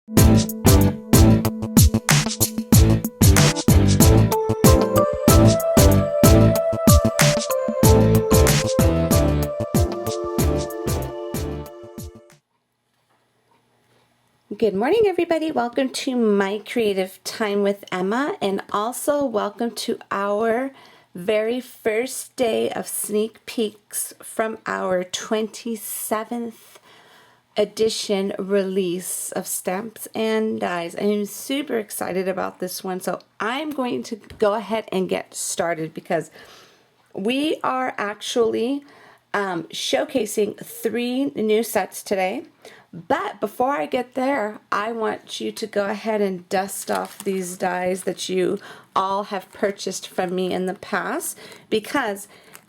Good morning, everybody. Welcome to my creative time with Emma, and also welcome to our very first day of sneak peeks from our 27th edition release of Stamps and Dies. I'm super excited about this one, so I'm going to go ahead and get started because we are actually showcasing 3 new sets today. But before I get there, I want you to go ahead and dust off these dies that you all have purchased from me in the past, because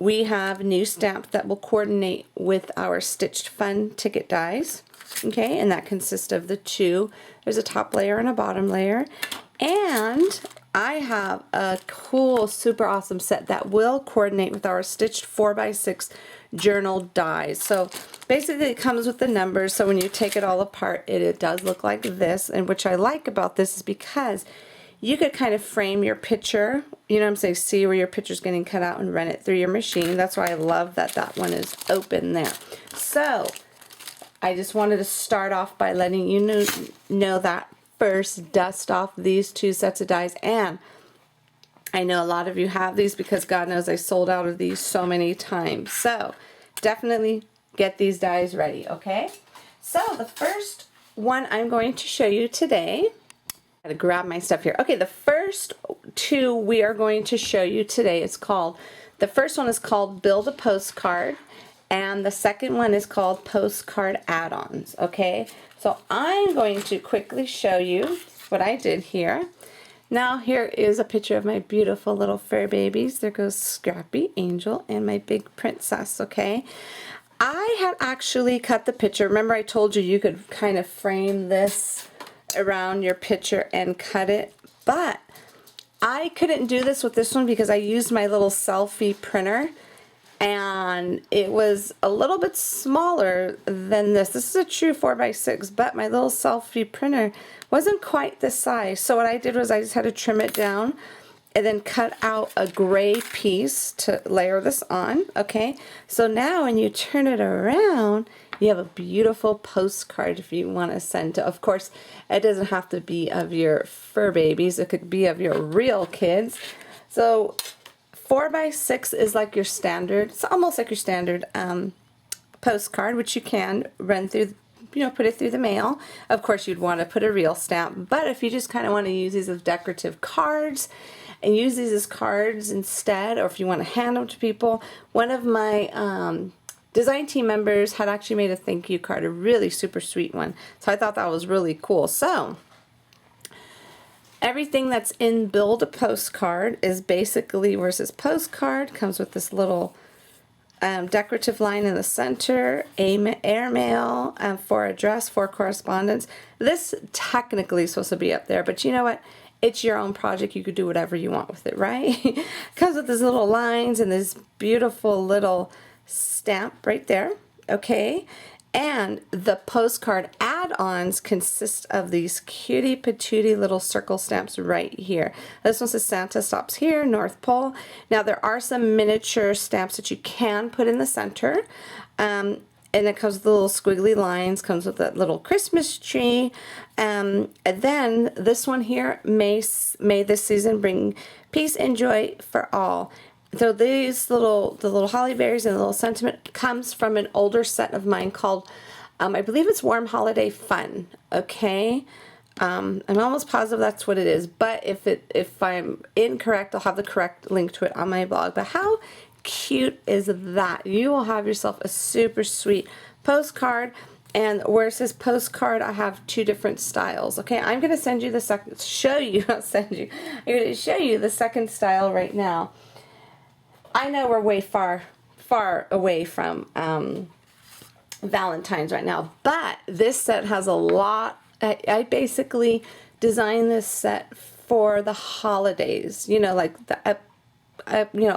we have new stamps that will coordinate with our Stitched Fun ticket dies. Okay, and that consists of the 2. There's a top layer and a bottom layer. And I have a cool, super awesome set that will coordinate with our Stitched 4x6 journal dies. So basically it comes with the numbers, so when you take it all apart, it does look like this. And which I like about this is because you could kind of frame your picture, you know what I'm saying, see where your picture's getting cut out and run it through your machine. That's why I love that that one is open there. So I just wanted to start off by letting you know that first, dust off these 2 sets of dies. And I know a lot of you have these because God knows I sold out of these so many times. So definitely get these dies ready, okay? So the first one I'm going to show you today, I gotta grab my stuff here. Okay, the first 2 we are going to show you today is called, the first one is called Build a Postcard, and the second one is called Postcard Add-ons, okay? So I'm going to quickly show you what I did here. Now here is a picture of my beautiful little fur babies. There goes Scrappy, Angel, and my big princess, okay? I had actually cut the picture. Remember I told you you could kind of frame this around your picture and cut it, but I couldn't do this with this one because I used my little selfie printer, and it was a little bit smaller than this. This is a true 4x6, but my little selfie printer wasn't quite this size. So what I did was I just had to trim it down and then cut out a gray piece to layer this on, okay? So now when you turn it around, you have a beautiful postcard if you want to send to, of course, it doesn't have to be of your fur babies. It could be of your real kids. So 4x6 is like your standard, it's almost like your standard postcard, which you can run through, you know, put it through the mail. Of course, you'd want to put a real stamp, but if you just kind of want to use these as decorative cards and use these as cards instead, or if you want to hand them to people, one of my design team members had actually made a thank you card, a really super sweet one. So I thought that was really cool. So everything that's in Build a Postcard is basically, where's this postcard, comes with this little decorative line in the center, airmail for address, for correspondence. This technically is supposed to be up there, but you know what? It's your own project. You could do whatever you want with it, right? Comes with these little lines and this beautiful little stamp right there, okay? And the postcard add-ons consist of these cutie patootie little circle stamps right here. This one says Santa stops here, North Pole. Now there are some miniature stamps that you can put in the center. And it comes with the little squiggly lines, comes with that little Christmas tree. And then this one here, may this season bring peace and joy for all. So these the little holly berries and the little sentiment comes from an older set of mine called, I believe it's Warm Holiday Fun, okay? I'm almost positive that's what it is, but if I'm incorrect, I'll have the correct link to it on my blog. But how cute is that? You will have yourself a super sweet postcard. And where it says postcard, I have 2 different styles. Okay, I'm going to send you the second, I'm going to show you the second style right now. I know we're way far away from Valentine's right now, but this set has a lot. I basically designed this set for the holidays, you know, like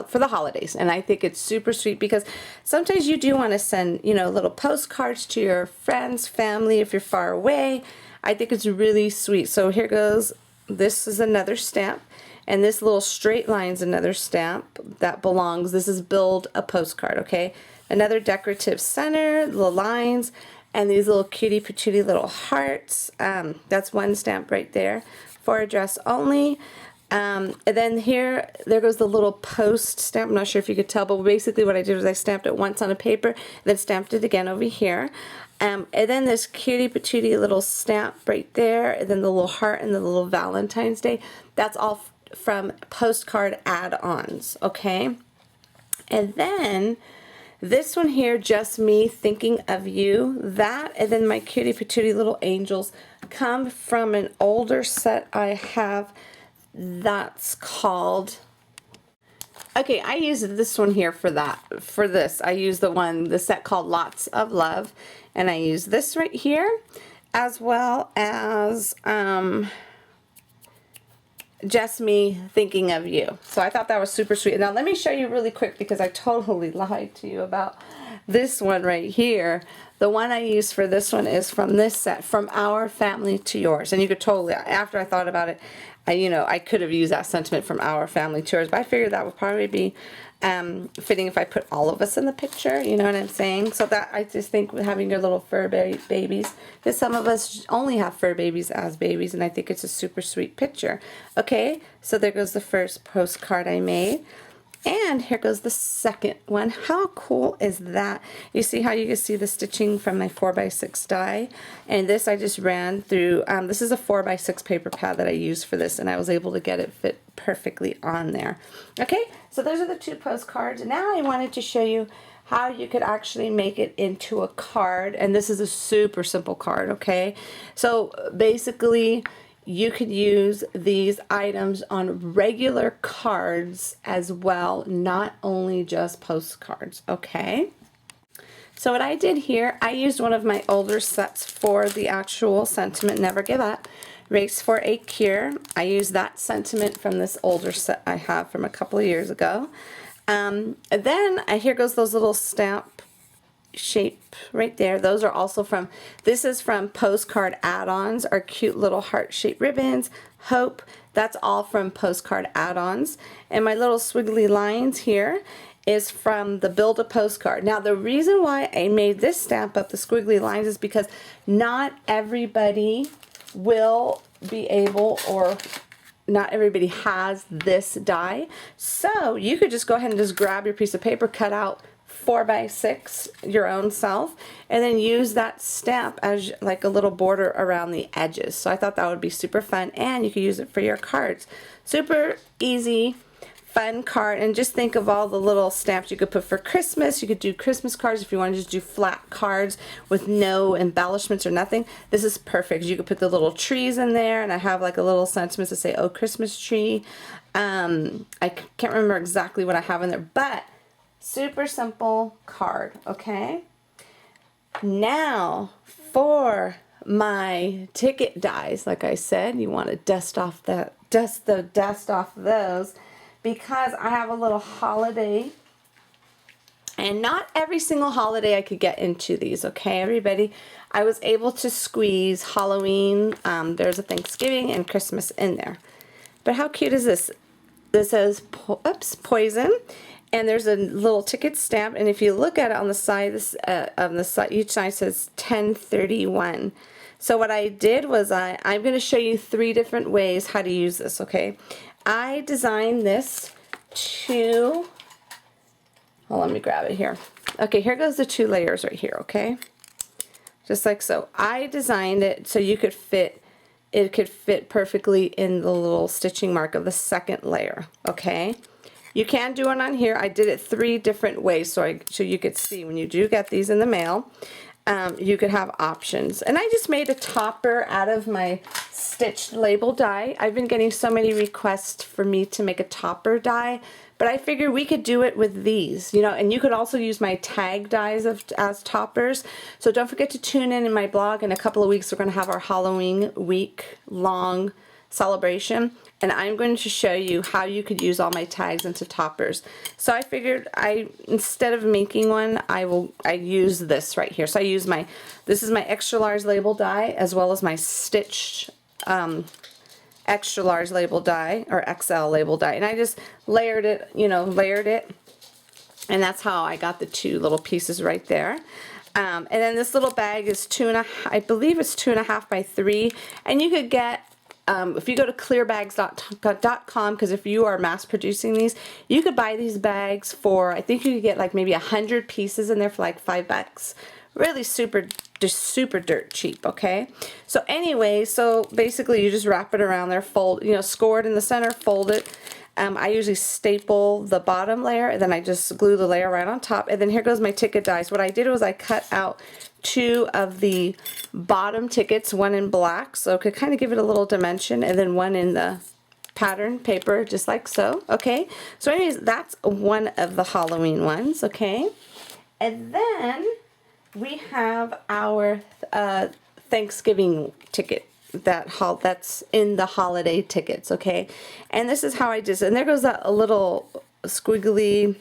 for the holidays. And I think it's super sweet because sometimes you do want to send, little postcards to your friends, family, if you're far away. I think it's really sweet. So here goes, this is another stamp, and this little straight line's another stamp that belongs. This is build a postcard, okay? Another decorative center, little lines, and these little cutie patootie little hearts. That's one stamp right there for address only. And then here, there goes the little post stamp. I'm not sure if you could tell, but basically what I did was I stamped it once on a paper, then stamped it again over here. And then this cutie patootie little stamp right there, and then the little heart and the little Valentine's Day. That's all from postcard add-ons, okay? And then this one here, just me thinking of you, that, and then my cutie patootie little angels come from an older set I have that's called, okay, I used this one here for that. For this, I used the set called Lots of Love, and I used this right here, as well as just me thinking of you. So I thought that was super sweet. Now let me show you really quick, because I totally lied to you about this one right here. The one I used for this one is from this set, From Our Family to Yours. And you could totally, after I thought about it, I could have used that sentiment, From Our Family to Yours, but I figured that would probably be fitting if I put all of us in the picture, you know what I'm saying? So that, I just think having your little fur babies, because some of us only have fur babies as babies, and I think it's a super sweet picture. Okay, so there goes the first postcard I made. And here goes the second one. How cool is that? You see how you can see the stitching from my 4x6 die? And this I just ran through, this is a 4x6 paper pad that I used for this, and I was able to get it fit perfectly on there. Okay, so those are the two postcards. Now I wanted to show you how you could actually make it into a card, and this is a super simple card, okay? So basically, you could use these items on regular cards as well, not only just postcards, okay? So what I did here, I used one of my older sets for the actual sentiment, Never Give Up, Race for a Cure. I used that sentiment from this older set I have from a couple of years ago. And then here goes those little stamp shape right there. Those are also from, this is from postcard add-ons, our cute little heart-shaped ribbons, Hope, that's all from postcard add-ons. And my little swiggly lines here is from the Build a Postcard. Now the reason why I made this stamp up, the squiggly lines, is because not everybody will be able, or not everybody has this die. So you could just go ahead and just grab your piece of paper, cut out 4x6 your own self, and then use that stamp as like a little border around the edges. So I thought that would be super fun, and you could use it for your cards. Super easy, fun card. And just think of all the little stamps you could put for Christmas. You could do Christmas cards if you want to just do flat cards with no embellishments or nothing. This is perfect. You could put the little trees in there, and I have like a little sentiment to say, oh, Christmas tree. I can't remember exactly what I have in there, but super simple card, okay? Now for my ticket dies, like I said, you want to dust the dust off those, because I have a little holiday, and not every single holiday I could get into these, okay, everybody? I was able to squeeze Halloween, there's a Thanksgiving and Christmas in there. But how cute is this? This says, Poison. And there's a little ticket stamp, and if you look at it on the side, this on the side, each side says 1031. So what I did was I'm going to show you 3 different ways how to use this. Okay, I designed this to. Well, let me grab it here. Okay, here goes the 2 layers right here. Okay, just like so. I designed it so you could fit. It could fit perfectly in the little stitching mark of the second layer. Okay. You can do it on here. I did it 3 different ways so you could see when you do get these in the mail, you could have options. And I just made a topper out of my stitched label die. I've been getting so many requests for me to make a topper die, but I figured we could do it with these, you know, and you could also use my tag dies as toppers. So don't forget to tune in my blog. In a couple of weeks, we're going to have our Halloween week long celebration, and I'm going to show you how you could use all my tags into toppers. So I figured instead of making one, I use this right here. So I use this is my extra large label die as well as my stitched extra large label die or XL label die, and I just layered it, and that's how I got the two little pieces right there. And then this little bag is I believe it's 2.5 by 3, and you could get, if you go to clearbags.com, because if you are mass producing these, you could buy these bags for, I think you could get like maybe 100 pieces in there for like $5. Really just super dirt cheap, okay? So anyway, so basically you just wrap it around there, fold, score it in the center, fold it. I usually staple the bottom layer, and then I just glue the layer right on top, and then here goes my ticket dies. What I did was I cut out 2 of the bottom tickets, one in black, so it could kind of give it a little dimension, and then one in the pattern paper, just like so, okay? So anyways, that's one of the Halloween ones, okay? And then we have our Thanksgiving ticket that's in the holiday tickets, okay? And this is how I did it. And there goes that little squiggly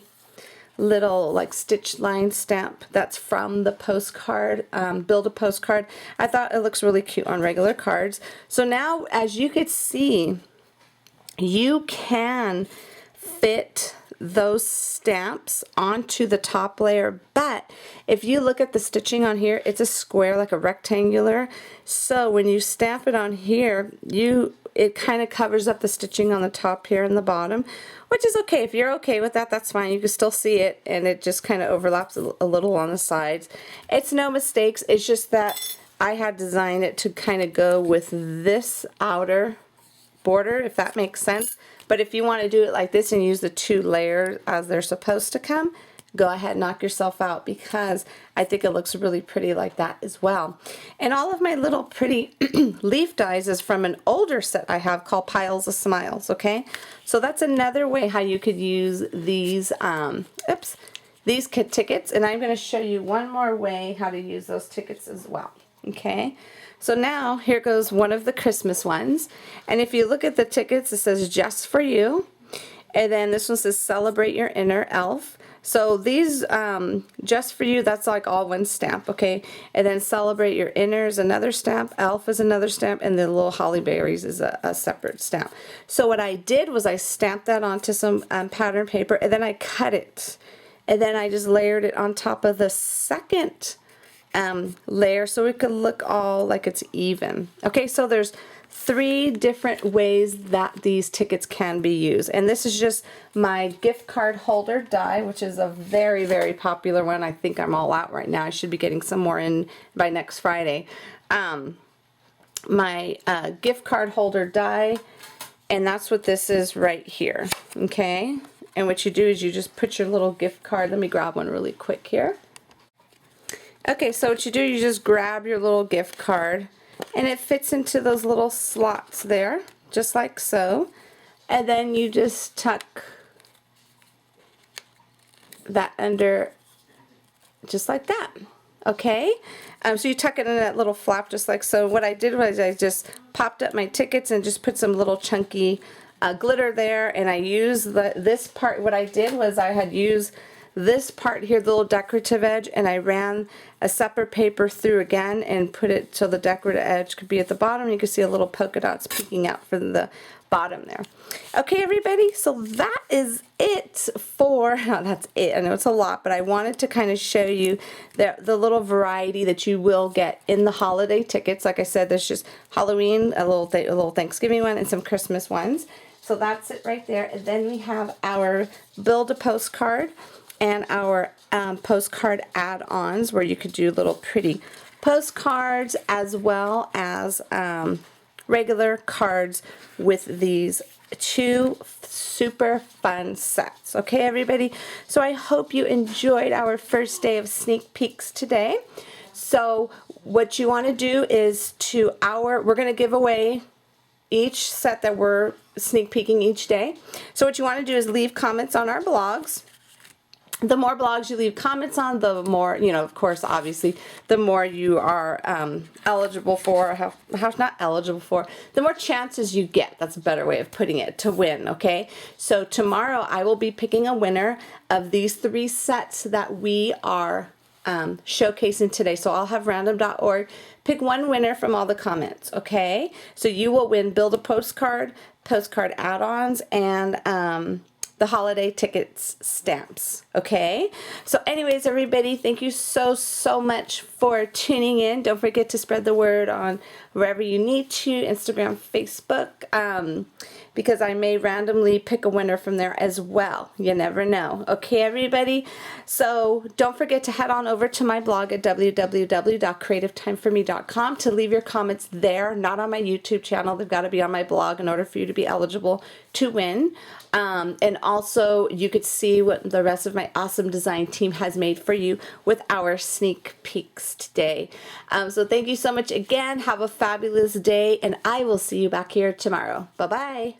little like stitch line stamp that's from the postcard, build a postcard. I thought it looks really cute on regular cards. So now, as you could see, you can fit those stamps onto the top layer, but if you look at the stitching on here, it's a square, like a rectangular, so when you stamp it on here, it kind of covers up the stitching on the top here and the bottom, which is okay. If you're okay with that, that's fine. You can still see it, and it just kind of overlaps a little on the sides. It's no mistakes, it's just that I had designed it to kind of go with this outer border, if that makes sense. But if you want to do it like this and use the 2 layers as they're supposed to come, go ahead and knock yourself out, because I think it looks really pretty like that as well. And all of my little pretty leaf dies is from an older set I have called Piles of Smiles, okay? So that's another way how you could use these, these tickets, and I'm going to show you one more way how to use those tickets as well, okay? So now, here goes one of the Christmas ones. And if you look at the tickets, it says just for you. And then this one says celebrate your inner elf. So these, just for you, that's like all one stamp, okay? And then celebrate your inner is another stamp, elf is another stamp, and the little holly berries is a separate stamp. So what I did was I stamped that onto some pattern paper, and then I cut it. And then I just layered it on top of the second layer, so it could look all like it's even. Okay, so there's 3 different ways that these tickets can be used, and this is just my gift card holder die, which is a very, very popular one. I think I'm all out right now. I should be getting some more in by next Friday. My gift card holder die, and that's what this is right here, okay? And what you do is you just put your little gift card. Let me grab one really quick here. Okay, so what you do, you just grab your little gift card, and it fits into those little slots there, just like so. And then you just tuck that under, just like that. Okay? So you tuck it in that little flap, just like so. What I did was I just popped up my tickets and just put some little chunky glitter there, and I used this part. What I did was I had used this part here, the little decorative edge, and I ran a separate paper through again and put it so the decorative edge could be at the bottom. You can see a little polka dots peeking out from the bottom there. Okay, everybody, so that is it for, that's it, I know it's a lot, but I wanted to kind of show you the little variety that you will get in the holiday tickets. Like I said, there's just Halloween, a little Thanksgiving one, and some Christmas ones. So that's it right there. And then we have our build a postcard and our postcard add-ons, where you could do little pretty postcards as well as regular cards with these 2 super fun sets. Okay, everybody? So I hope you enjoyed our first day of sneak peeks today. So what you want to do is we're going to give away each set that we're sneak peeking each day. So what you want to do is leave comments on our blogs. the more blogs you leave comments on, the more, you know, of course, obviously, the more you are eligible for, not eligible for, the more chances you get. That's a better way of putting it, to win, okay? So tomorrow I will be picking a winner of these 3 sets that we are showcasing today. So I'll have random.org pick one winner from all the comments, okay? So you will win Build a Postcard, postcard add-ons, and the holiday tickets stamps, okay? So anyways, everybody, thank you so much for tuning in. Don't forget to spread the word on wherever you need to, Instagram, Facebook, because I may randomly pick a winner from there as well. You never know. Okay, everybody? So don't forget to head on over to my blog at www.creativetimeforme.com to leave your comments there, not on my YouTube channel. They've got to be on my blog in order for you to be eligible to win. And also you could see what the rest of my awesome design team has made for you with our sneak peeks today. So thank you so much again. Have a fabulous day, and I will see you back here tomorrow. Bye-bye.